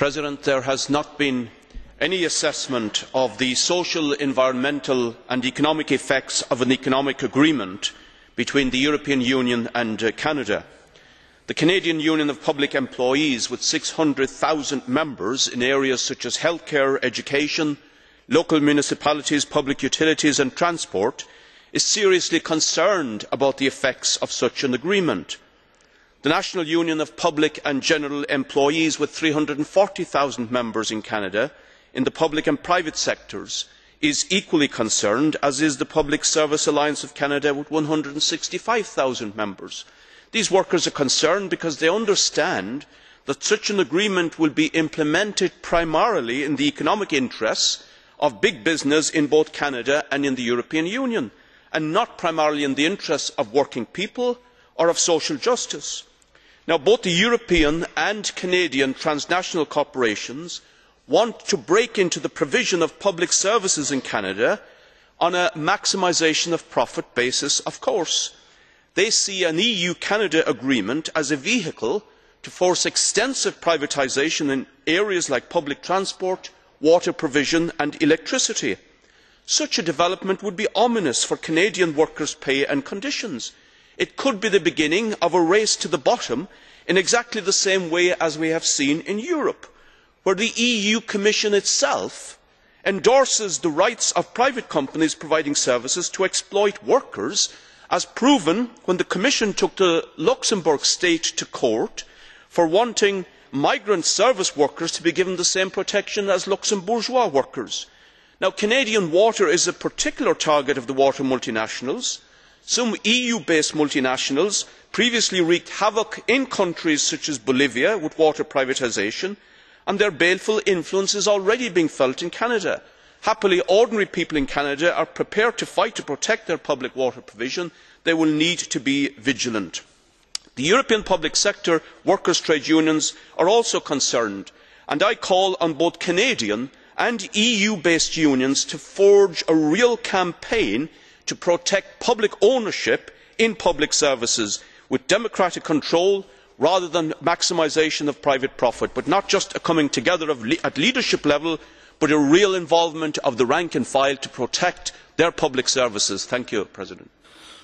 President, there has not been any assessment of the social, environmental and economic effects of an economic agreement between the European Union and Canada. The Canadian Union of Public Employees, with 600,000 members in areas such as healthcare, education, local municipalities, public utilities and transport, is seriously concerned about the effects of such an agreement. The National Union of Public and General Employees, with 340,000 members in Canada in the public and private sectors, is equally concerned, as is the Public Service Alliance of Canada with 165,000 members. These workers are concerned because they understand that such an agreement will be implemented primarily in the economic interests of big business in both Canada and in the European Union, and not primarily in the interests of working people or of social justice. Now, both the European and Canadian transnational corporations want to break into the provision of public services in Canada on a maximisation of profit basis, of course. They see an EU-Canada agreement as a vehicle to force extensive privatisation in areas like public transport, water provision and electricity. Such a development would be ominous for Canadian workers' pay and conditions. It could be the beginning of a race to the bottom in exactly the same way as we have seen in Europe, where the EU Commission itself endorses the rights of private companies providing services to exploit workers, as proven when the Commission took the Luxembourg state to court for wanting migrant service workers to be given the same protection as Luxembourgeois workers. Now, Canadian water is a particular target of the water multinationals. Some EU-based multinationals previously wreaked havoc in countries such as Bolivia with water privatisation, and their baleful influence is already being felt in Canada. Happily, ordinary people in Canada are prepared to fight to protect their public water provision. They will need to be vigilant. The European public sector workers' trade unions are also concerned, and I call on both Canadian and EU-based unions to forge a real campaign to protect public ownership in public services with democratic control rather than maximisation of private profit, but not just a coming together at leadership level, but a real involvement of the rank and file to protect their public services. Thank you, President.